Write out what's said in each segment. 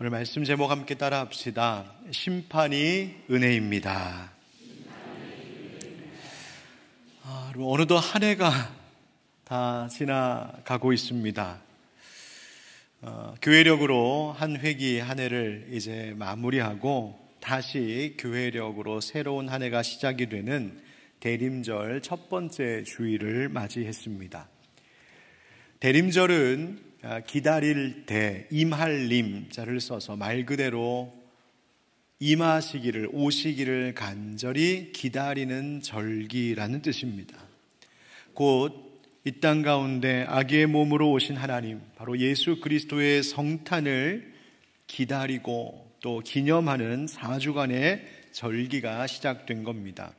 오늘 말씀 제목 함께 따라 합시다. 심판이 은혜입니다. 어느덧 한 해가 다 지나가고 있습니다. 교회력으로 한 회기 한 해를 이제 마무리하고 다시 교회력으로 새로운 한 해가 시작이 되는 대림절 첫 번째 주일을 맞이했습니다. 대림절은 기다릴 때 임할 임자를 써서 말 그대로 임하시기를, 오시기를 간절히 기다리는 절기라는 뜻입니다. 곧 이 땅 가운데 아기의 몸으로 오신 하나님, 바로 예수 그리스도의 성탄을 기다리고 또 기념하는 4주간의 절기가 시작된 겁니다.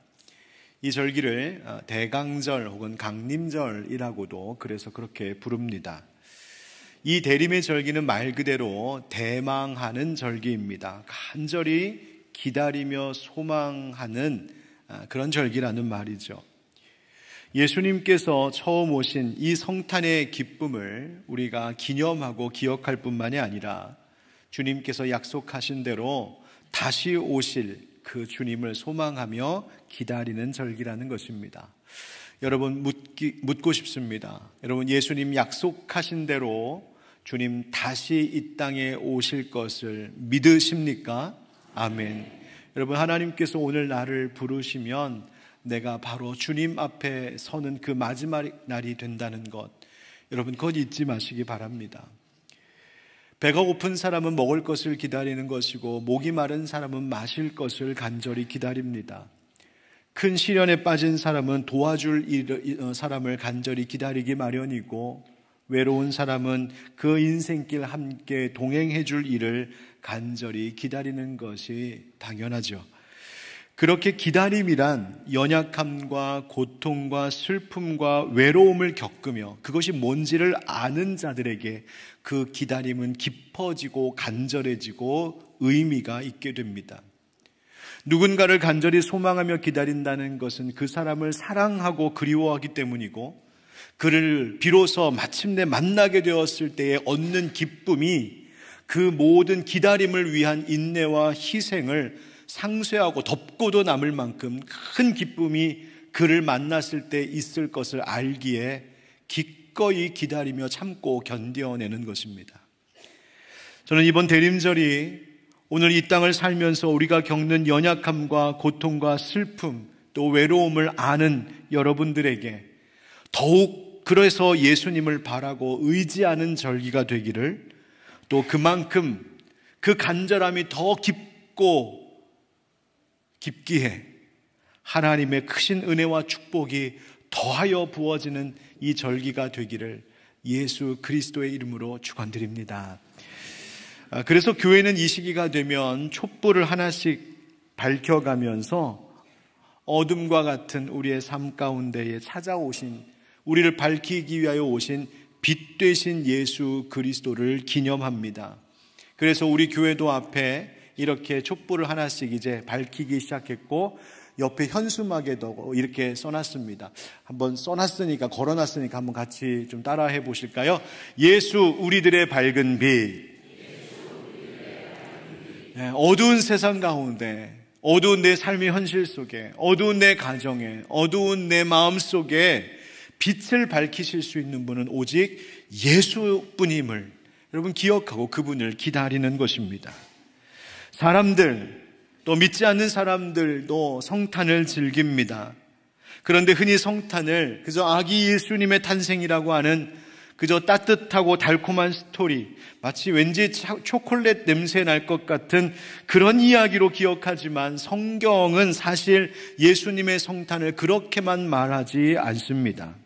이 절기를 대강절 혹은 강림절이라고도 그래서 그렇게 부릅니다. 이 대림의 절기는 말 그대로 대망하는 절기입니다. 간절히 기다리며 소망하는 그런 절기라는 말이죠. 예수님께서 처음 오신 이 성탄의 기쁨을 우리가 기념하고 기억할 뿐만이 아니라 주님께서 약속하신 대로 다시 오실 그 주님을 소망하며 기다리는 절기라는 것입니다. 여러분 묻고 싶습니다. 여러분 예수님 약속하신 대로 주님 다시 이 땅에 오실 것을 믿으십니까? 아멘. 여러분 하나님께서 오늘 나를 부르시면 내가 바로 주님 앞에 서는 그 마지막 날이 된다는 것, 여러분 그것 잊지 마시기 바랍니다. 배가 고픈 사람은 먹을 것을 기다리는 것이고 목이 마른 사람은 마실 것을 간절히 기다립니다. 큰 시련에 빠진 사람은 도와줄 사람을 간절히 기다리기 마련이고 외로운 사람은 그 인생길 함께 동행해 줄 일을 간절히 기다리는 것이 당연하죠. 그렇게 기다림이란 연약함과 고통과 슬픔과 외로움을 겪으며 그것이 뭔지를 아는 자들에게 그 기다림은 깊어지고 간절해지고 의미가 있게 됩니다. 누군가를 간절히 소망하며 기다린다는 것은 그 사람을 사랑하고 그리워하기 때문이고 그를 비로소 마침내 만나게 되었을 때에 얻는 기쁨이 그 모든 기다림을 위한 인내와 희생을 상쇄하고 덮고도 남을 만큼 큰 기쁨이 그를 만났을 때 있을 것을 알기에 기꺼이 기다리며 참고 견뎌내는 것입니다. 저는 이번 대림절이 오늘 이 땅을 살면서 우리가 겪는 연약함과 고통과 슬픔 또 외로움을 아는 여러분들에게 더욱 그래서 예수님을 바라고 의지하는 절기가 되기를, 또 그만큼 그 간절함이 더 깊고 깊기에 하나님의 크신 은혜와 축복이 더하여 부어지는 이 절기가 되기를 예수 그리스도의 이름으로 축원드립니다. 그래서 교회는 이 시기가 되면 촛불을 하나씩 밝혀가면서 어둠과 같은 우리의 삶 가운데에 찾아오신, 우리를 밝히기 위하여 오신 빛 되신 예수 그리스도를 기념합니다. 그래서 우리 교회도 앞에 이렇게 촛불을 하나씩 이제 밝히기 시작했고 옆에 현수막에도 이렇게 써놨습니다. 한번 써놨으니까, 걸어놨으니까 한번 같이 좀 따라해 보실까요? 예수 우리들의 밝은 빛. 네, 어두운 세상 가운데, 어두운 내 삶의 현실 속에, 어두운 내 가정에, 어두운 내 마음 속에 빛을 밝히실 수 있는 분은 오직 예수뿐임을 여러분 기억하고 그분을 기다리는 것입니다. 사람들, 또 믿지 않는 사람들도 성탄을 즐깁니다. 그런데 흔히 성탄을 그저 아기 예수님의 탄생이라고 하는 그저 따뜻하고 달콤한 스토리, 마치 왠지 초콜릿 냄새 날 것 같은 그런 이야기로 기억하지만 성경은 사실 예수님의 성탄을 그렇게만 말하지 않습니다.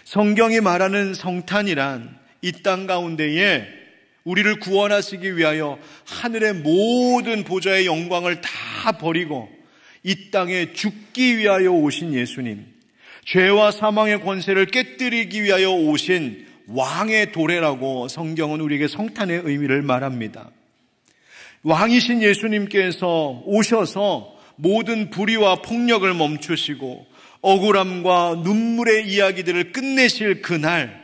성경이 말하는 성탄이란 이 땅 가운데에 우리를 구원하시기 위하여 하늘의 모든 보좌의 영광을 다 버리고 이 땅에 죽기 위하여 오신 예수님, 죄와 사망의 권세를 깨뜨리기 위하여 오신 왕의 도래라고 성경은 우리에게 성탄의 의미를 말합니다. 왕이신 예수님께서 오셔서 모든 불의와 폭력을 멈추시고 억울함과 눈물의 이야기들을 끝내실 그날,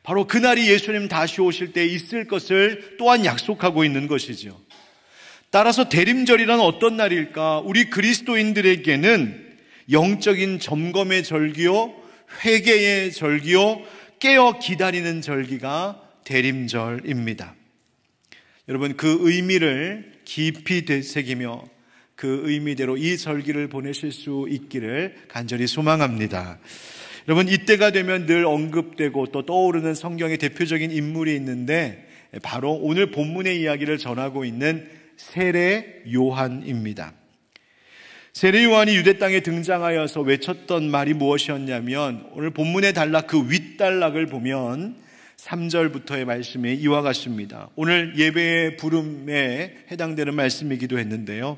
바로 그날이 예수님 다시 오실 때 있을 것을 또한 약속하고 있는 것이죠. 따라서 대림절이란 어떤 날일까? 우리 그리스도인들에게는 영적인 점검의 절기요, 회개의 절기요, 깨어 기다리는 절기가 대림절입니다. 여러분, 그 의미를 깊이 되새기며 그 의미대로 이 절기를 보내실 수 있기를 간절히 소망합니다. 여러분, 이때가 되면 늘 언급되고 또 떠오르는 성경의 대표적인 인물이 있는데 바로 오늘 본문의 이야기를 전하고 있는 세례 요한입니다. 세례 요한이 유대 땅에 등장하여서 외쳤던 말이 무엇이었냐면, 오늘 본문의 단락 그 윗단락을 보면 3절부터의 말씀이 이와 같습니다. 오늘 예배의 부름에 해당되는 말씀이기도 했는데요.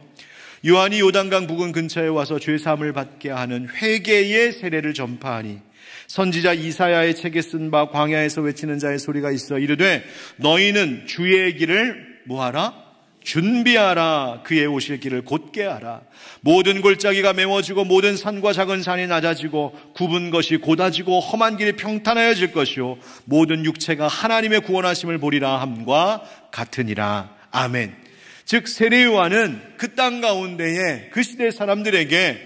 요한이 요단강 부근 근처에 와서 죄사함을 받게 하는 회개의 세례를 전파하니 선지자 이사야의 책에 쓴 바 광야에서 외치는 자의 소리가 있어 이르되 너희는 주의 길을 뭐하라? 준비하라. 그의 오실 길을 곧게 하라. 모든 골짜기가 메워지고 모든 산과 작은 산이 낮아지고 굽은 것이 곧아지고 험한 길이 평탄하여질 것이요 모든 육체가 하나님의 구원하심을 보리라 함과 같으니라. 아멘. 즉 세례 요한은 그 땅 가운데에 그 시대 사람들에게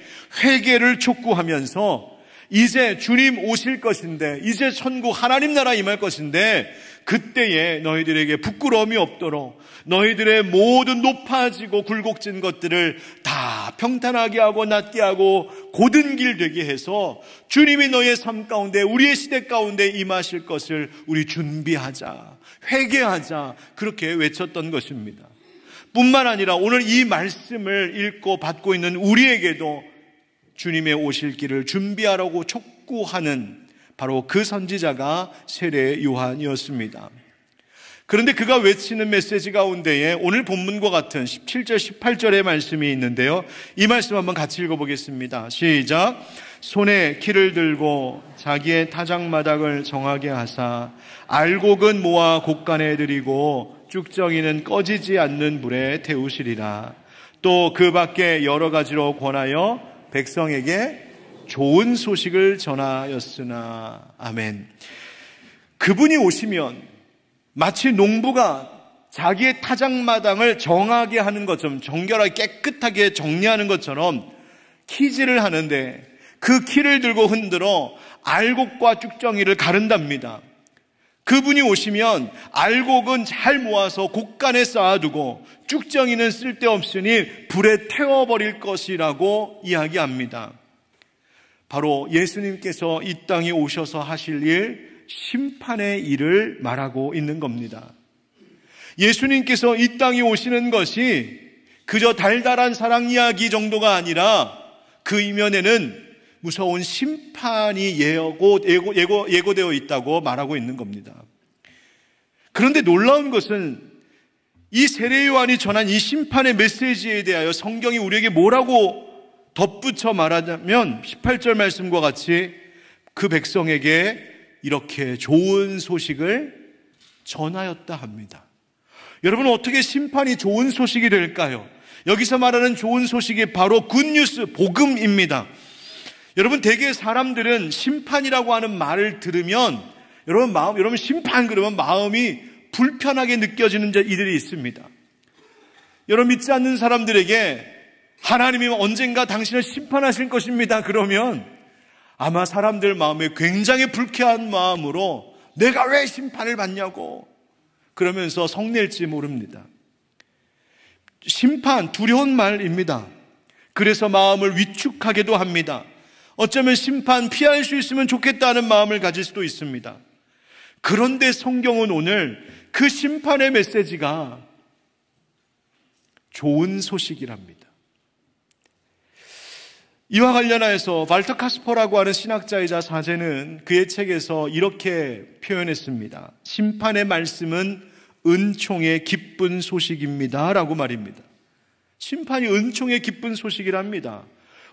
회개를 촉구하면서 이제 주님 오실 것인데, 이제 천국 하나님 나라 임할 것인데 그때에 너희들에게 부끄러움이 없도록 너희들의 모든 높아지고 굴곡진 것들을 다 평탄하게 하고 낮게 하고 곧은 길 되게 해서 주님이 너희의 삶 가운데, 우리의 시대 가운데 임하실 것을 우리 준비하자, 회개하자, 그렇게 외쳤던 것입니다. 뿐만 아니라 오늘 이 말씀을 읽고 받고 있는 우리에게도 주님의 오실 길을 준비하라고 촉구하는 바로 그 선지자가 세례 요한이었습니다. 그런데 그가 외치는 메시지 가운데에 오늘 본문과 같은 17절 18절의 말씀이 있는데요. 이 말씀 한번 같이 읽어보겠습니다. 시작. 손에 키를 들고 자기의 타작마당을 정하게 하사 알곡은 모아 곡간에 들이고 쭉정이는 꺼지지 않는 불에 태우시리라. 또 그 밖에 여러 가지로 권하여 백성에게 좋은 소식을 전하였으나. 아멘. 그분이 오시면 마치 농부가 자기의 타작마당을 정하게 하는 것처럼, 정결하게 깨끗하게 정리하는 것처럼 키질을 하는데 그 키를 들고 흔들어 알곡과 쭉정이를 가른답니다. 그분이 오시면 알곡은 잘 모아서 곡간에 쌓아두고 쭉정이는 쓸데없으니 불에 태워버릴 것이라고 이야기합니다. 바로 예수님께서 이 땅에 오셔서 하실 일, 심판의 일을 말하고 있는 겁니다. 예수님께서 이 땅에 오시는 것이 그저 달달한 사랑 이야기 정도가 아니라 그 이면에는 무서운 심판이 예고되어 있다고 말하고 있는 겁니다. 그런데 놀라운 것은 이 세례 요한이 전한 이 심판의 메시지에 대하여 성경이 우리에게 뭐라고 덧붙여 말하자면 18절 말씀과 같이 그 백성에게 이렇게 좋은 소식을 전하였다 합니다. 여러분, 어떻게 심판이 좋은 소식이 될까요? 여기서 말하는 좋은 소식이 바로 굿뉴스, 복음입니다. 여러분, 대개 사람들은 심판이라고 하는 말을 들으면 여러분 심판 그러면 마음이 불편하게 느껴지는 이들이 있습니다. 여러분, 믿지 않는 사람들에게 하나님이 언젠가 당신을 심판하실 것입니다 그러면 아마 사람들 마음에 굉장히 불쾌한 마음으로 내가 왜 심판을 받냐고 그러면서 성낼지 모릅니다. 심판, 두려운 말입니다. 그래서 마음을 위축하게도 합니다. 어쩌면 심판 피할 수 있으면 좋겠다는 마음을 가질 수도 있습니다. 그런데 성경은 오늘 그 심판의 메시지가 좋은 소식이랍니다. 이와 관련하여서 발터 카스퍼라고 하는 신학자이자 사제는 그의 책에서 이렇게 표현했습니다. 심판의 말씀은 은총의 기쁜 소식입니다 라고 말입니다. 심판이 은총의 기쁜 소식이랍니다.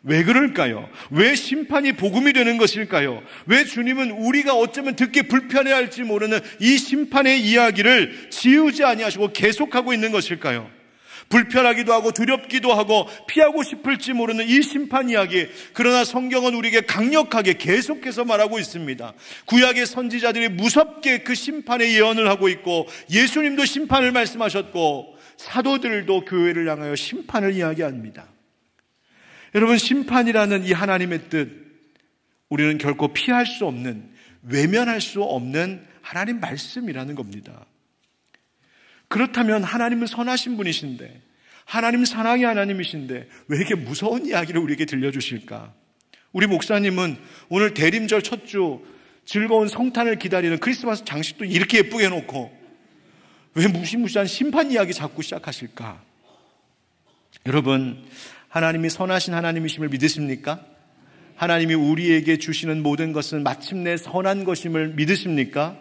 왜 그럴까요? 왜 심판이 복음이 되는 것일까요? 왜 주님은 우리가 어쩌면 듣기 불편해할지 모르는 이 심판의 이야기를 지우지 아니하시고 계속하고 있는 것일까요? 불편하기도 하고 두렵기도 하고 피하고 싶을지 모르는 이 심판 이야기, 그러나 성경은 우리에게 강력하게 계속해서 말하고 있습니다. 구약의 선지자들이 무섭게 그 심판의 예언을 하고 있고, 예수님도 심판을 말씀하셨고, 사도들도 교회를 향하여 심판을 이야기합니다. 여러분, 심판이라는 이 하나님의 뜻, 우리는 결코 피할 수 없는, 외면할 수 없는 하나님 말씀이라는 겁니다. 그렇다면 하나님은 선하신 분이신데, 하나님은 사랑의 하나님이신데 왜 이렇게 무서운 이야기를 우리에게 들려주실까? 우리 목사님은 오늘 대림절 첫 주 즐거운 성탄을 기다리는 크리스마스 장식도 이렇게 예쁘게 해놓고 왜 무시무시한 심판 이야기 자꾸 시작하실까? 여러분, 하나님이 선하신 하나님이심을 믿으십니까? 하나님이 우리에게 주시는 모든 것은 마침내 선한 것임을 믿으십니까?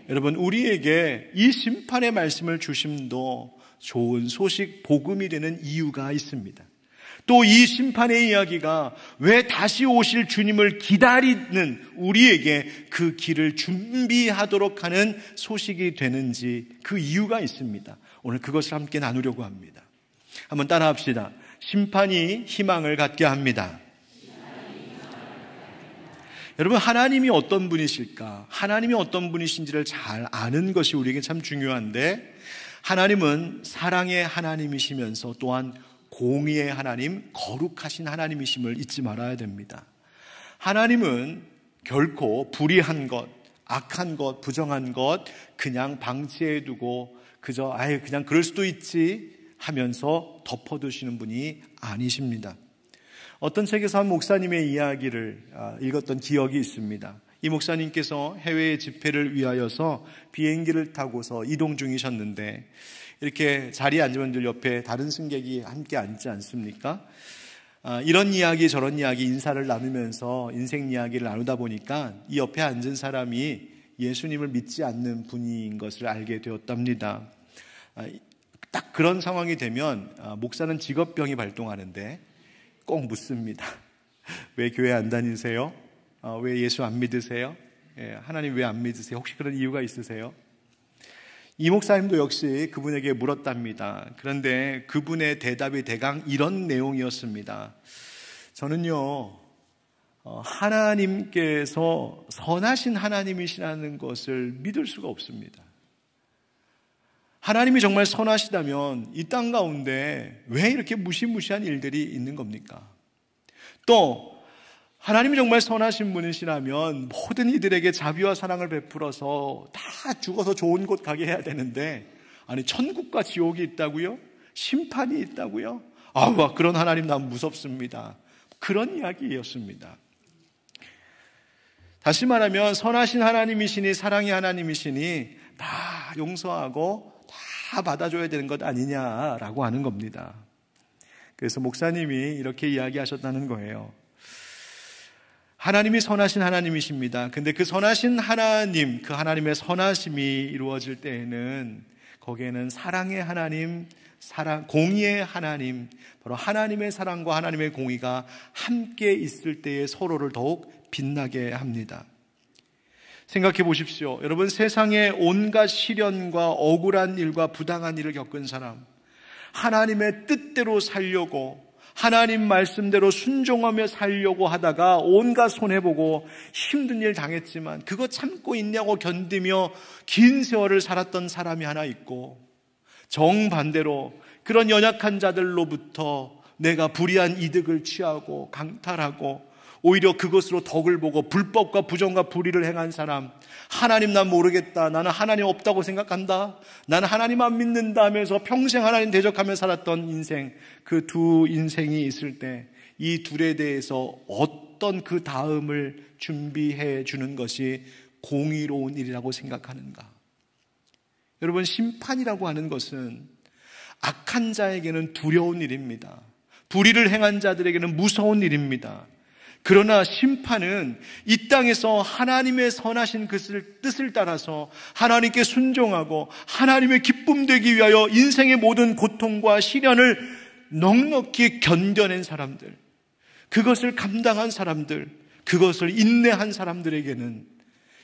여러분, 우리에게 이 심판의 말씀을 주심도 좋은 소식, 복음이 되는 이유가 있습니다. 또 이 심판의 이야기가 왜 다시 오실 주님을 기다리는 우리에게 그 길을 준비하도록 하는 소식이 되는지 그 이유가 있습니다. 오늘 그것을 함께 나누려고 합니다. 한번 따라합시다. 심판이 희망을 갖게 합니다. 여러분, 하나님이 어떤 분이실까? 하나님이 어떤 분이신지를 잘 아는 것이 우리에게 참 중요한데, 하나님은 사랑의 하나님이시면서 또한 공의의 하나님, 거룩하신 하나님이심을 잊지 말아야 됩니다. 하나님은 결코 불의한 것, 악한 것, 부정한 것 그냥 방치해 두고 그저 그냥 그럴 수도 있지 하면서 덮어두시는 분이 아니십니다. 어떤 책에서 한 목사님의 이야기를 읽었던 기억이 있습니다. 이 목사님께서 해외 집회를 위하여서 비행기를 타고서 이동 중이셨는데, 이렇게 자리에 앉으면 늘 옆에 다른 승객이 함께 앉지 않습니까? 이런 이야기 저런 이야기 인사를 나누면서 인생 이야기를 나누다 보니까 이 옆에 앉은 사람이 예수님을 믿지 않는 분인 것을 알게 되었답니다. 딱 그런 상황이 되면 목사는 직업병이 발동하는데 꼭 묻습니다. 왜 교회 안 다니세요? 왜 예수 안 믿으세요? 하나님 왜 안 믿으세요? 혹시 그런 이유가 있으세요? 이 목사님도 역시 그분에게 물었답니다. 그런데 그분의 대답이 대강 이런 내용이었습니다. 저는요, 하나님께서 선하신 하나님이시라는 것을 믿을 수가 없습니다. 하나님이 정말 선하시다면 이 땅 가운데 왜 이렇게 무시무시한 일들이 있는 겁니까? 또 하나님이 정말 선하신 분이시라면 모든 이들에게 자비와 사랑을 베풀어서 다 죽어서 좋은 곳 가게 해야 되는데, 아니 천국과 지옥이 있다고요? 심판이 있다고요? 그런 하나님 난 무섭습니다. 그런 이야기였습니다. 다시 말하면 선하신 하나님이시니 사랑의 하나님이시니 다 용서하고 다 받아줘야 되는 것 아니냐라고 하는 겁니다. 그래서 목사님이 이렇게 이야기하셨다는 거예요. 하나님이 선하신 하나님이십니다. 근데 그 선하신 하나님, 그 하나님의 선하심이 이루어질 때에는 거기에는 사랑의 하나님, 공의의 하나님, 바로 하나님의 사랑과 하나님의 공의가 함께 있을 때에 서로를 더욱 빛나게 합니다. 생각해 보십시오. 여러분, 세상에 온갖 시련과 억울한 일과 부당한 일을 겪은 사람, 하나님의 뜻대로 살려고, 하나님 말씀대로 순종하며 살려고 하다가 온갖 손해보고 힘든 일 당했지만 그거 참고 있냐고 견디며 긴 세월을 살았던 사람이 하나 있고, 정반대로 그런 연약한 자들로부터 내가 불의한 이득을 취하고 강탈하고 오히려 그것으로 덕을 보고 불법과 부정과 불의를 행한 사람, 하나님 난 모르겠다, 나는 하나님 없다고 생각한다, 나는 하나님 안 믿는다 하면서 평생 하나님 대적하며 살았던 인생, 그 두 인생이 있을 때 이 둘에 대해서 어떤 그 다음을 준비해 주는 것이 공의로운 일이라고 생각하는가? 여러분, 심판이라고 하는 것은 악한 자에게는 두려운 일입니다. 불의를 행한 자들에게는 무서운 일입니다. 그러나 심판은 이 땅에서 하나님의 선하신 그 뜻을 따라서 하나님께 순종하고 하나님의 기쁨 되기 위하여 인생의 모든 고통과 시련을 넉넉히 견뎌낸 사람들, 그것을 감당한 사람들, 그것을 인내한 사람들에게는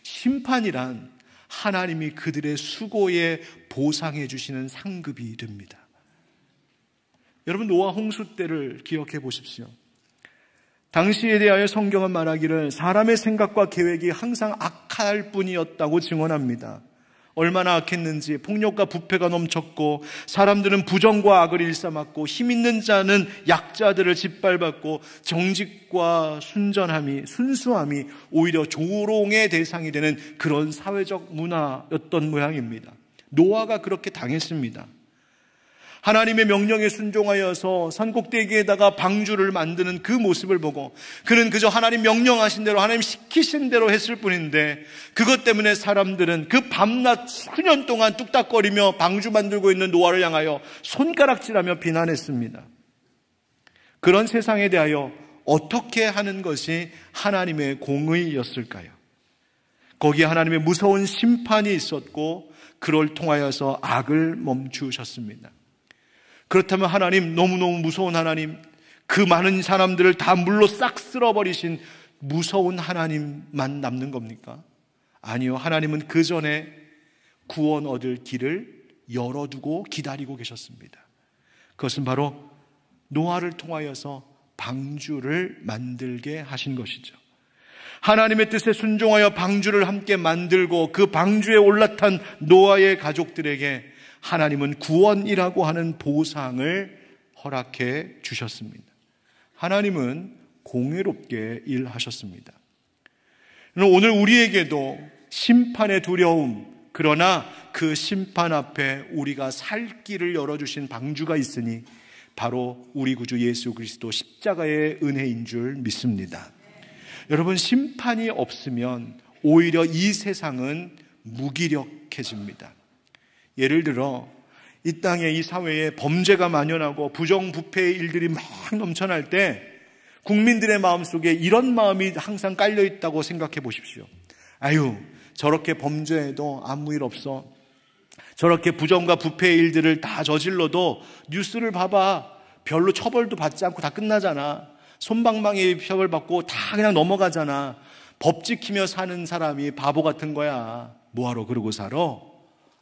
심판이란 하나님이 그들의 수고에 보상해 주시는 상급이 됩니다. 여러분, 노아 홍수 때를 기억해 보십시오. 당시에 대하여 성경은 말하기를 사람의 생각과 계획이 항상 악할 뿐이었다고 증언합니다. 얼마나 악했는지 폭력과 부패가 넘쳤고 사람들은 부정과 악을 일삼았고 힘 있는 자는 약자들을 짓밟았고 정직과 순수함이 오히려 조롱의 대상이 되는 그런 사회적 문화였던 모양입니다. 노아가 그렇게 당했습니다. 하나님의 명령에 순종하여서 산꼭대기에다가 방주를 만드는 그 모습을 보고 그는 그저 하나님 명령하신 대로 하나님 시키신 대로 했을 뿐인데 그것 때문에 사람들은 그 밤낮 수년 동안 뚝딱거리며 방주 만들고 있는 노아를 향하여 손가락질하며 비난했습니다. 그런 세상에 대하여 어떻게 하는 것이 하나님의 공의였을까요? 거기에 하나님의 무서운 심판이 있었고 그를 통하여서 악을 멈추셨습니다. 그렇다면 하나님, 너무너무 무서운 하나님, 그 많은 사람들을 다 물로 싹 쓸어버리신 무서운 하나님만 남는 겁니까? 아니요, 하나님은 그 전에 구원 얻을 길을 열어두고 기다리고 계셨습니다. 그것은 바로 노아를 통하여서 방주를 만들게 하신 것이죠. 하나님의 뜻에 순종하여 방주를 함께 만들고 그 방주에 올라탄 노아의 가족들에게 하나님은 구원이라고 하는 보상을 허락해 주셨습니다. 하나님은 공의롭게 일하셨습니다. 오늘 우리에게도 심판의 두려움, 그러나 그 심판 앞에 우리가 살 길을 열어주신 방주가 있으니 바로 우리 구주 예수 그리스도 십자가의 은혜인 줄 믿습니다. 여러분, 심판이 없으면 오히려 이 세상은 무기력해집니다. 예를 들어 이 땅에, 이 사회에 범죄가 만연하고 부정부패의 일들이 막 넘쳐날 때 국민들의 마음속에 이런 마음이 항상 깔려있다고 생각해 보십시오. 아유, 저렇게 범죄해도 아무 일 없어. 저렇게 부정과 부패의 일들을 다 저질러도 뉴스를 봐봐. 별로 처벌도 받지 않고 다 끝나잖아. 솜방망이 처벌받고 다 그냥 넘어가잖아. 법 지키며 사는 사람이 바보 같은 거야. 뭐하러 그러고 살아?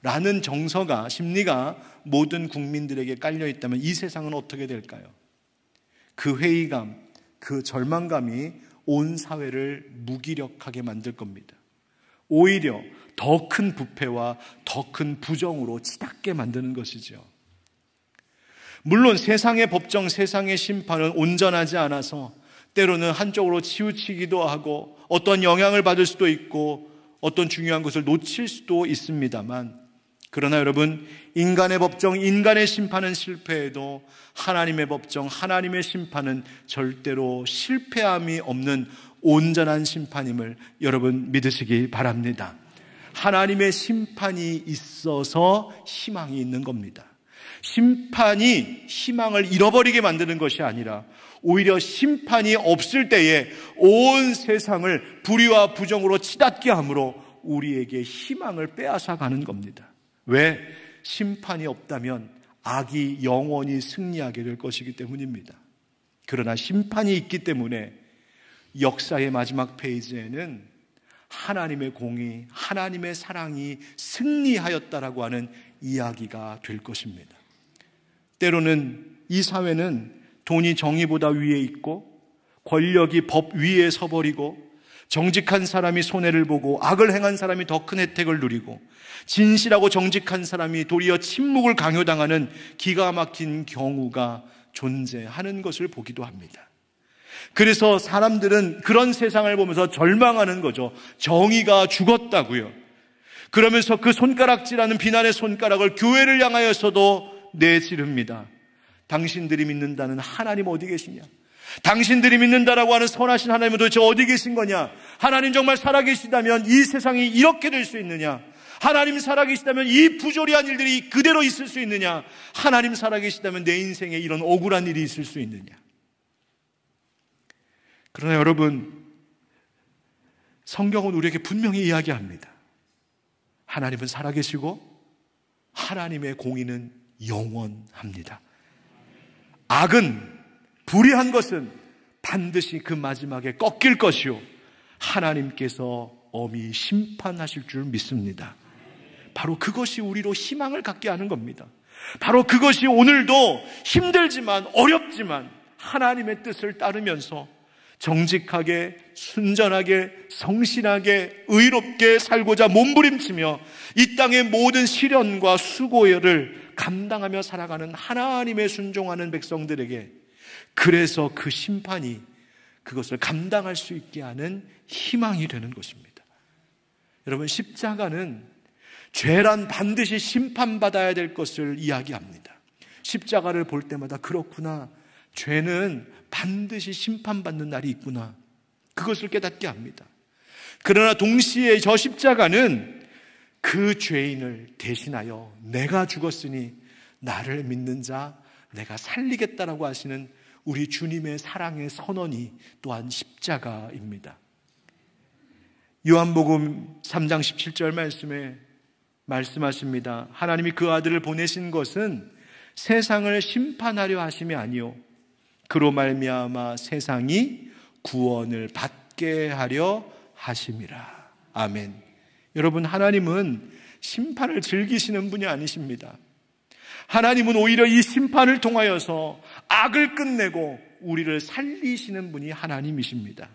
라는 정서가, 심리가 모든 국민들에게 깔려있다면 이 세상은 어떻게 될까요? 그 회의감, 그 절망감이 온 사회를 무기력하게 만들 겁니다. 오히려 더 큰 부패와 더 큰 부정으로 치닫게 만드는 것이죠. 물론 세상의 법정, 세상의 심판은 온전하지 않아서 때로는 한쪽으로 치우치기도 하고 어떤 영향을 받을 수도 있고 어떤 중요한 것을 놓칠 수도 있습니다만, 그러나 여러분, 인간의 법정, 인간의 심판은 실패해도 하나님의 법정, 하나님의 심판은 절대로 실패함이 없는 온전한 심판임을 여러분 믿으시기 바랍니다. 하나님의 심판이 있어서 희망이 있는 겁니다. 심판이 희망을 잃어버리게 만드는 것이 아니라 오히려 심판이 없을 때에 온 세상을 불의와 부정으로 치닫게 함으로 우리에게 희망을 빼앗아 가는 겁니다. 왜? 심판이 없다면 악이 영원히 승리하게 될 것이기 때문입니다. 그러나 심판이 있기 때문에 역사의 마지막 페이지에는 하나님의 공의, 하나님의 사랑이 승리하였다라고 하는 이야기가 될 것입니다. 때로는 이 사회는 돈이 정의보다 위에 있고 권력이 법 위에 서버리고 정직한 사람이 손해를 보고 악을 행한 사람이 더 큰 혜택을 누리고 진실하고 정직한 사람이 도리어 침묵을 강요당하는 기가 막힌 경우가 존재하는 것을 보기도 합니다. 그래서 사람들은 그런 세상을 보면서 절망하는 거죠. 정의가 죽었다고요. 그러면서 그 손가락질하는 비난의 손가락을 교회를 향하여서도 내지릅니다. 당신들이 믿는다는 하나님 어디 계시냐? 당신들이 믿는다라고 하는 선하신 하나님은 도대체 어디 계신 거냐? 하나님 정말 살아계시다면 이 세상이 이렇게 될 수 있느냐? 하나님 살아계시다면 이 부조리한 일들이 그대로 있을 수 있느냐? 하나님 살아계시다면 내 인생에 이런 억울한 일이 있을 수 있느냐? 그러나 여러분, 성경은 우리에게 분명히 이야기합니다. 하나님은 살아계시고 하나님의 공의는 영원합니다. 악은, 불의한 것은 반드시 그 마지막에 꺾일 것이요 하나님께서 엄히 심판하실 줄 믿습니다. 바로 그것이 우리로 희망을 갖게 하는 겁니다. 바로 그것이 오늘도 힘들지만 어렵지만 하나님의 뜻을 따르면서 정직하게, 순전하게, 성실하게, 의롭게 살고자 몸부림치며 이 땅의 모든 시련과 수고를 감당하며 살아가는 하나님의 순종하는 백성들에게, 그래서 그 심판이 그것을 감당할 수 있게 하는 희망이 되는 것입니다. 여러분, 십자가는 죄란 반드시 심판받아야 될 것을 이야기합니다. 십자가를 볼 때마다 그렇구나, 죄는 반드시 심판받는 날이 있구나, 그것을 깨닫게 합니다. 그러나 동시에 저 십자가는 그 죄인을 대신하여 내가 죽었으니 나를 믿는 자 내가 살리겠다라고 하시는 우리 주님의 사랑의 선언이 또한 십자가입니다. 요한복음 3장 17절 말씀에 말씀하십니다. 하나님이 그 아들을 보내신 것은 세상을 심판하려 하심이 아니요 그로 말미암아 세상이 구원을 받게 하려 하심이라. 아멘. 여러분, 하나님은 심판을 즐기시는 분이 아니십니다. 하나님은 오히려 이 심판을 통하여서 악을 끝내고 우리를 살리시는 분이 하나님이십니다.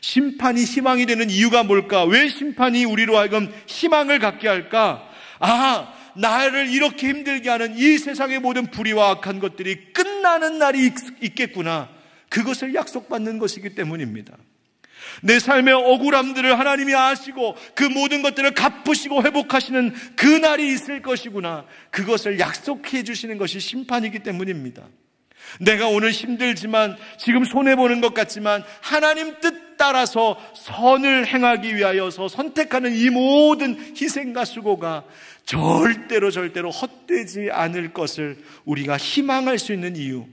심판이 희망이 되는 이유가 뭘까? 왜 심판이 우리로 하여금 희망을 갖게 할까? 나를 이렇게 힘들게 하는 이 세상의 모든 불의와 악한 것들이 끝나는 날이 있겠구나, 그것을 약속받는 것이기 때문입니다. 내 삶의 억울함들을 하나님이 아시고 그 모든 것들을 갚으시고 회복하시는 그 날이 있을 것이구나, 그것을 약속해 주시는 것이 심판이기 때문입니다. 내가 오늘 힘들지만, 지금 손해보는 것 같지만 하나님 뜻 따라서 선을 행하기 위하여서 선택하는 이 모든 희생과 수고가 절대로 헛되지 않을 것을 우리가 희망할 수 있는 이유,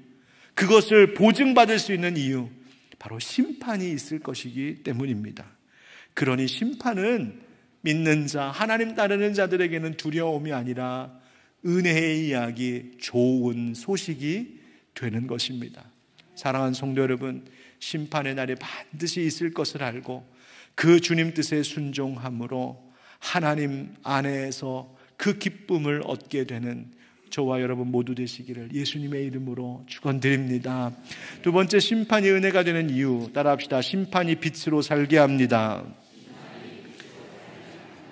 그것을 보증받을 수 있는 이유, 바로 심판이 있을 것이기 때문입니다. 그러니 심판은 믿는 자, 하나님 따르는 자들에게는 두려움이 아니라 은혜의 이야기, 좋은 소식이 되는 것입니다. 사랑하는 성도 여러분, 심판의 날이 반드시 있을 것을 알고 그 주님 뜻에 순종함으로 하나님 안에서 그 기쁨을 얻게 되는 저와 여러분 모두 되시기를 예수님의 이름으로 축원드립니다. 두 번째, 심판이 은혜가 되는 이유, 따라합시다. 심판이 빛으로 살게 합니다.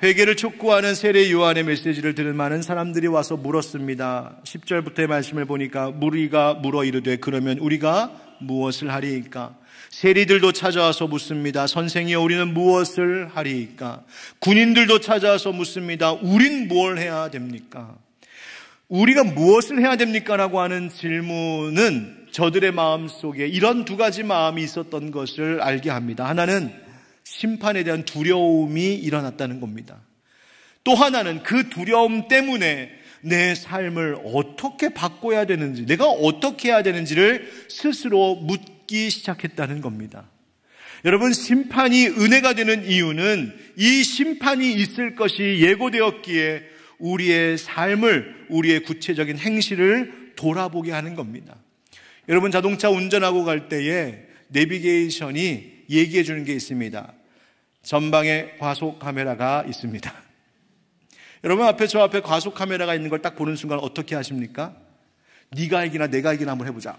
회개를 촉구하는 세례 요한의 메시지를 들은 많은 사람들이 와서 물었습니다. 10절부터의 말씀을 보니까 무리가 물어 이르되 그러면 우리가 무엇을 하리이까? 세리들도 찾아와서 묻습니다. 선생이여, 우리는 무엇을 하리이까? 군인들도 찾아와서 묻습니다. 우린 뭘 해야 됩니까? 우리가 무엇을 해야 됩니까? 라고 하는 질문은 저들의 마음속에 이런 두 가지 마음이 있었던 것을 알게 합니다. 하나는 심판에 대한 두려움이 일어났다는 겁니다. 또 하나는 그 두려움 때문에 내 삶을 어떻게 바꿔야 되는지, 내가 어떻게 해야 되는지를 스스로 묻기 시작했다는 겁니다. 여러분, 심판이 은혜가 되는 이유는 이 심판이 있을 것이 예고되었기에 우리의 삶을, 우리의 구체적인 행실을 돌아보게 하는 겁니다. 여러분, 자동차 운전하고 갈 때에 내비게이션이 얘기해 주는 게 있습니다. 전방에 과속 카메라가 있습니다. 여러분, 저 앞에 과속 카메라가 있는 걸 딱 보는 순간 어떻게 하십니까? 네가 알기나 내가 알기나 한번 해보자.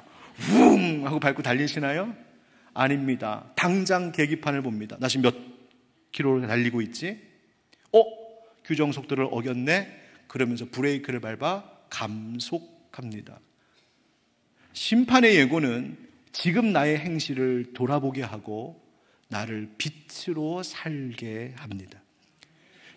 웅 하고 밟고 달리시나요? 아닙니다. 당장 계기판을 봅니다. 나 지금 몇 킬로로 달리고 있지? 규정 속도를 어겼네? 그러면서 브레이크를 밟아 감속합니다. 심판의 예고는 지금 나의 행실을 돌아보게 하고 나를 빛으로 살게 합니다.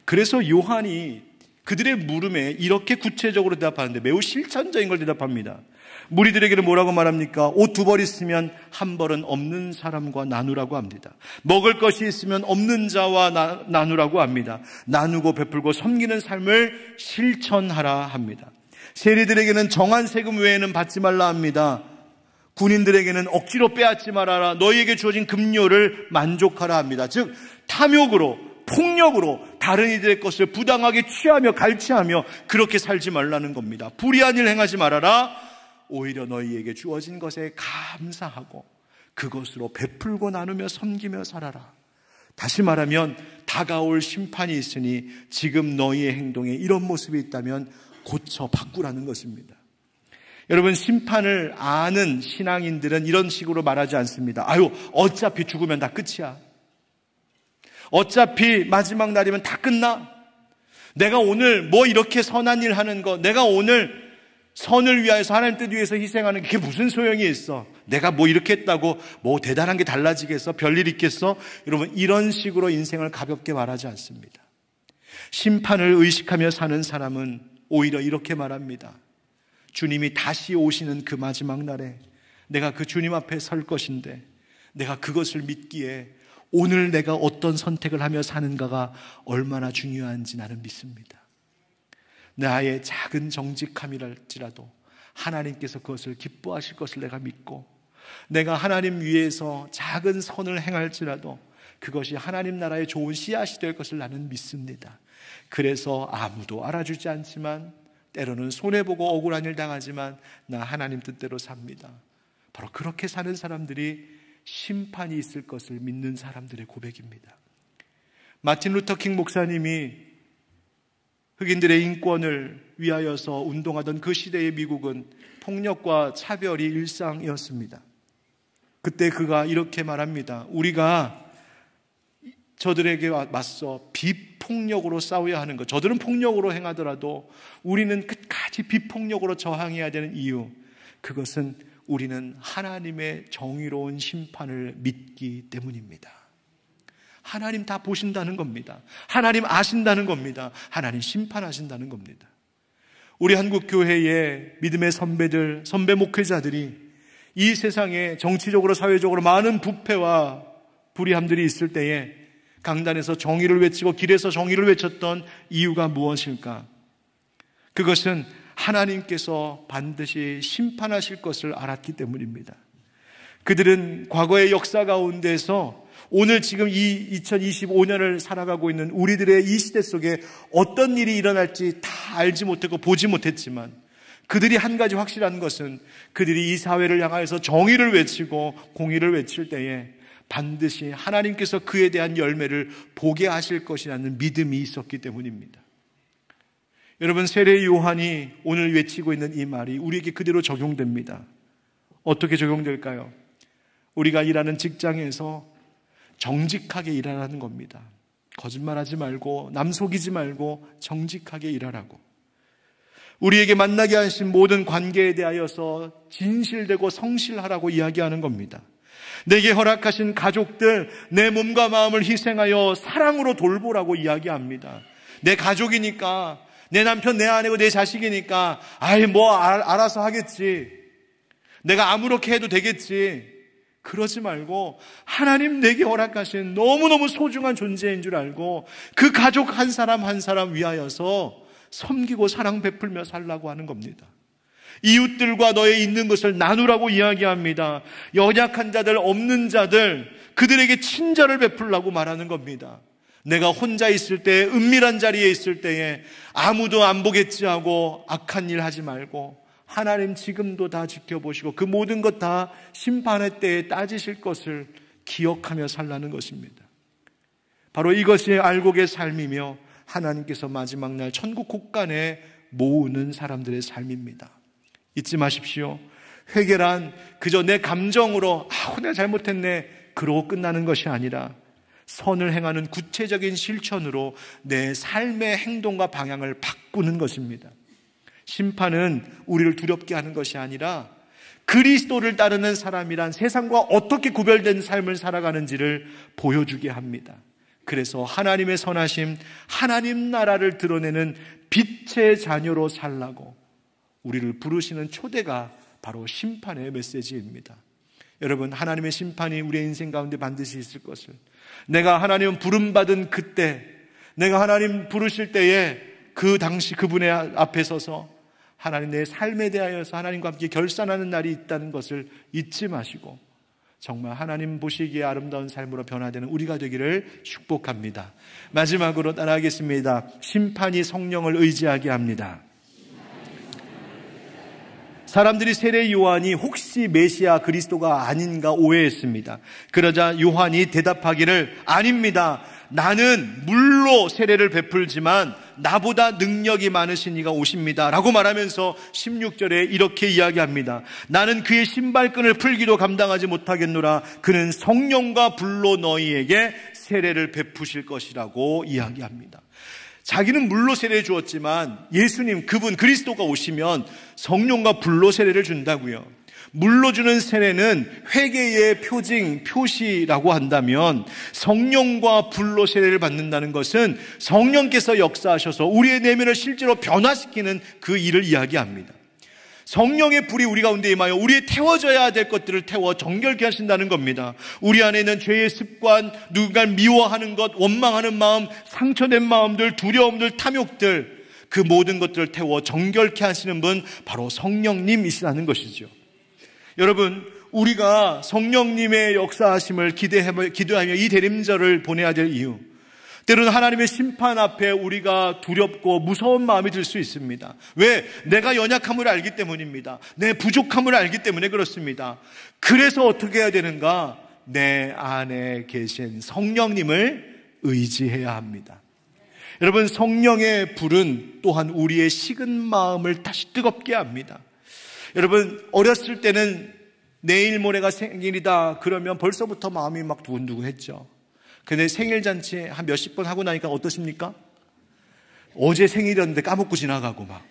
그래서 요한이 그들의 물음에 이렇게 구체적으로 대답하는데 매우 실천적인 걸 대답합니다. 무리들에게는 뭐라고 말합니까? 옷 2벌 있으면 1벌은 없는 사람과 나누라고 합니다. 먹을 것이 있으면 없는 자와 나누라고 합니다. 나누고 베풀고 섬기는 삶을 실천하라 합니다. 세리들에게는 정한 세금 외에는 받지 말라 합니다. 군인들에게는 억지로 빼앗지 말아라. 너희에게 주어진 급료를 만족하라 합니다. 즉, 탐욕으로, 폭력으로 다른 이들의 것을 부당하게 취하며 갈취하며 그렇게 살지 말라는 겁니다. 불의한 일 행하지 말아라. 오히려 너희에게 주어진 것에 감사하고 그것으로 베풀고 나누며 섬기며 살아라. 다시 말하면 다가올 심판이 있으니 지금 너희의 행동에 이런 모습이 있다면 고쳐 바꾸라는 것입니다. 여러분, 심판을 아는 신앙인들은 이런 식으로 말하지 않습니다. 아유, 어차피 죽으면 다 끝이야. 어차피 마지막 날이면 다 끝나. 내가 오늘 뭐 이렇게 선한 일 하는 거, 내가 오늘 선을 위하여서 하나님 뜻 위해서 희생하는 게 무슨 소용이 있어? 내가 뭐 이렇게 했다고 뭐 대단한 게 달라지겠어? 별일 있겠어? 여러분, 이런 식으로 인생을 가볍게 말하지 않습니다. 심판을 의식하며 사는 사람은 오히려 이렇게 말합니다. 주님이 다시 오시는 그 마지막 날에 내가 그 주님 앞에 설 것인데 내가 그것을 믿기에 오늘 내가 어떤 선택을 하며 사는가가 얼마나 중요한지 나는 믿습니다. 나의 작은 정직함이랄지라도 하나님께서 그것을 기뻐하실 것을 내가 믿고, 내가 하나님 위해서 작은 선을 행할지라도 그것이 하나님 나라의 좋은 씨앗이 될 것을 나는 믿습니다. 그래서 아무도 알아주지 않지만, 때로는 손해보고 억울한 일 당하지만 나 하나님 뜻대로 삽니다. 바로 그렇게 사는 사람들이 심판이 있을 것을 믿는 사람들의 고백입니다. 마틴 루터 킹 목사님이 흑인들의 인권을 위하여서 운동하던 그 시대의 미국은 폭력과 차별이 일상이었습니다. 그때 그가 이렇게 말합니다. 우리가 저들에게 맞서 비폭력으로 싸워야 하는 것, 저들은 폭력으로 행하더라도 우리는 끝까지 비폭력으로 저항해야 되는 이유, 그것은 우리는 하나님의 정의로운 심판을 믿기 때문입니다. 하나님 다 보신다는 겁니다. 하나님 아신다는 겁니다. 하나님 심판하신다는 겁니다. 우리 한국교회의 믿음의 선배들, 선배 목회자들이 이 세상에 정치적으로 사회적으로 많은 부패와 불의함들이 있을 때에 강단에서 정의를 외치고 길에서 정의를 외쳤던 이유가 무엇일까? 그것은 하나님께서 반드시 심판하실 것을 알았기 때문입니다. 그들은 과거의 역사 가운데서 오늘 지금 이 2025년을 살아가고 있는 우리들의 이 시대 속에 어떤 일이 일어날지 다 알지 못했고 보지 못했지만, 그들이 한 가지 확실한 것은 그들이 이 사회를 향하여서 정의를 외치고 공의를 외칠 때에 반드시 하나님께서 그에 대한 열매를 보게 하실 것이라는 믿음이 있었기 때문입니다. 여러분, 세례 요한이 오늘 외치고 있는 이 말이 우리에게 그대로 적용됩니다. 어떻게 적용될까요? 우리가 일하는 직장에서 정직하게 일하라는 겁니다. 거짓말하지 말고 남 속이지 말고 정직하게 일하라고. 우리에게 만나게 하신 모든 관계에 대하여서 진실되고 성실하라고 이야기하는 겁니다. 내게 허락하신 가족들, 내 몸과 마음을 희생하여 사랑으로 돌보라고 이야기합니다. 내 가족이니까, 내 남편, 내 아내고 내 자식이니까 알아서 하겠지, 내가 아무렇게 해도 되겠지, 그러지 말고 하나님 내게 허락하신 너무너무 소중한 존재인 줄 알고 그 가족 한 사람 한 사람 위하여서 섬기고 사랑 베풀며 살라고 하는 겁니다. 이웃들과 너의 있는 것을 나누라고 이야기합니다. 연약한 자들, 없는 자들, 그들에게 친절을 베풀라고 말하는 겁니다. 내가 혼자 있을 때, 은밀한 자리에 있을 때에 아무도 안 보겠지 하고 악한 일 하지 말고 하나님 지금도 다 지켜보시고 그 모든 것 다 심판의 때에 따지실 것을 기억하며 살라는 것입니다. 바로 이것이 알곡의 삶이며 하나님께서 마지막 날 천국 곳간에 모으는 사람들의 삶입니다. 잊지 마십시오. 회개란 그저 내 감정으로 내가 잘못했네 그러고 끝나는 것이 아니라 선을 행하는 구체적인 실천으로 내 삶의 행동과 방향을 바꾸는 것입니다. 심판은 우리를 두렵게 하는 것이 아니라 그리스도를 따르는 사람이란 세상과 어떻게 구별된 삶을 살아가는지를 보여주게 합니다. 그래서 하나님의 선하심, 하나님 나라를 드러내는 빛의 자녀로 살라고 우리를 부르시는 초대가 바로 심판의 메시지입니다. 여러분, 하나님의 심판이 우리의 인생 가운데 반드시 있을 것을, 내가 하나님 부름받은 그때, 내가 하나님 부르실 때에 그 당시 그분의 앞에 서서 하나님 내 삶에 대하여서 하나님과 함께 결산하는 날이 있다는 것을 잊지 마시고 정말 하나님 보시기에 아름다운 삶으로 변화되는 우리가 되기를 축복합니다. 마지막으로 따라하겠습니다. 심판이 성령을 의지하게 합니다. 사람들이 세례 요한이 혹시 메시아 그리스도가 아닌가 오해했습니다. 그러자 요한이 대답하기를 아닙니다. 나는 물로 세례를 베풀지만 나보다 능력이 많으신 이가 오십니다 라고 말하면서 16절에 이렇게 이야기합니다. 나는 그의 신발끈을 풀기도 감당하지 못하겠노라. 그는 성령과 불로 너희에게 세례를 베푸실 것이라고 이야기합니다. 자기는 물로 세례 주었지만 예수님, 그분 그리스도가 오시면 성령과 불로 세례를 준다고요. 물로 주는 세례는 회개의 표시라고 한다면 성령과 불로 세례를 받는다는 것은 성령께서 역사하셔서 우리의 내면을 실제로 변화시키는 그 일을 이야기합니다. 성령의 불이 우리 가운데 임하여 우리의 태워져야 될 것들을 태워 정결케 하신다는 겁니다. 우리 안에 있는 죄의 습관, 누군가를 미워하는 것, 원망하는 마음, 상처된 마음들, 두려움들, 탐욕들, 그 모든 것들을 태워 정결케 하시는 분, 바로 성령님이시라는 것이죠. 여러분, 우리가 성령님의 역사하심을 기도하며 이 대림절을 보내야 될 이유, 때로는 하나님의 심판 앞에 우리가 두렵고 무서운 마음이 들 수 있습니다. 왜? 내가 연약함을 알기 때문입니다. 내 부족함을 알기 때문에 그렇습니다. 그래서 어떻게 해야 되는가? 내 안에 계신 성령님을 의지해야 합니다. 여러분, 성령의 불은 또한 우리의 식은 마음을 다시 뜨겁게 합니다. 여러분, 어렸을 때는 내일 모레가 생일이다 그러면 벌써부터 마음이 막 두근두근했죠. 근데 생일잔치 한 몇십 번 하고 나니까 어떠십니까? 어제 생일이었는데 까먹고 지나가고 막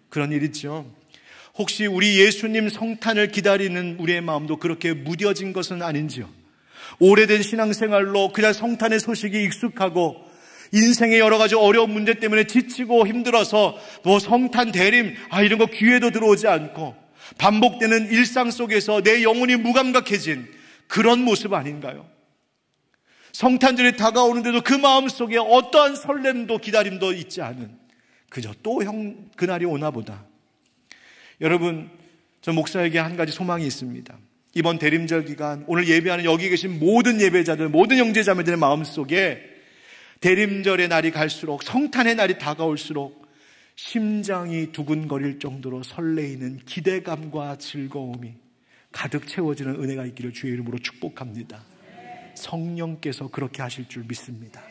그런 일 있죠. 혹시 우리 예수님 성탄을 기다리는 우리의 마음도 그렇게 무뎌진 것은 아닌지요? 오래된 신앙생활로 그냥 성탄의 소식이 익숙하고 인생의 여러 가지 어려운 문제 때문에 지치고 힘들어서 뭐 성탄 대림 이런 거 귀에도 들어오지 않고 반복되는 일상 속에서 내 영혼이 무감각해진 그런 모습 아닌가요? 성탄절이 다가오는데도 그 마음속에 어떠한 설렘도 기다림도 있지 않은, 그저 또 그날이 오나 보다. 여러분, 저 목사에게 한 가지 소망이 있습니다. 이번 대림절 기간 오늘 예배하는 여기 계신 모든 예배자들, 모든 형제자매들의 마음속에 대림절의 날이 갈수록, 성탄의 날이 다가올수록 심장이 두근거릴 정도로 설레이는 기대감과 즐거움이 가득 채워지는 은혜가 있기를 주의 이름으로 축복합니다. 성령께서 그렇게 하실 줄 믿습니다.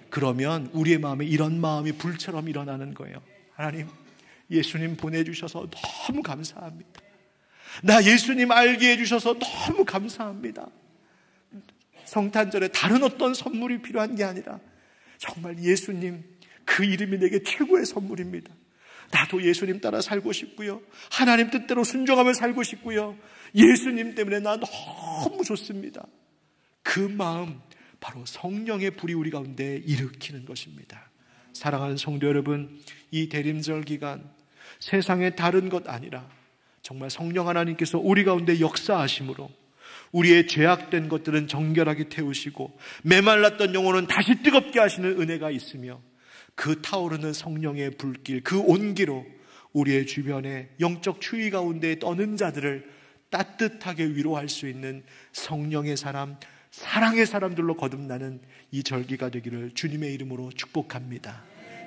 그러면 우리의 마음에 이런 마음이 불처럼 일어나는 거예요. 하나님, 예수님 보내주셔서 너무 감사합니다. 나 예수님 알게 해주셔서 너무 감사합니다. 성탄절에 다른 어떤 선물이 필요한 게 아니라 정말 예수님, 그 이름이 내게 최고의 선물입니다. 나도 예수님 따라 살고 싶고요. 하나님 뜻대로 순종하며 살고 싶고요. 예수님 때문에 나 너무 좋습니다. 그 마음, 바로 성령의 불이 우리 가운데 일으키는 것입니다. 사랑하는 성도 여러분, 이 대림절 기간 세상의 다른 것 아니라 정말 성령 하나님께서 우리 가운데 역사하심으로 우리의 죄악된 것들은 정결하게 태우시고 메말랐던 영혼은 다시 뜨겁게 하시는 은혜가 있으며, 그 타오르는 성령의 불길, 그 온기로 우리의 주변에 영적 추위 가운데 떠는 자들을 따뜻하게 위로할 수 있는 성령의 사람, 사랑의 사람들로 거듭나는 이 절기가 되기를 주님의 이름으로 축복합니다.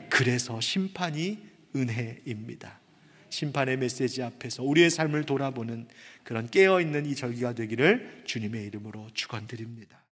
그래서 심판이 은혜입니다. 심판의 메시지 앞에서 우리의 삶을 돌아보는 그런 깨어있는 이 절기가 되기를 주님의 이름으로 축원드립니다.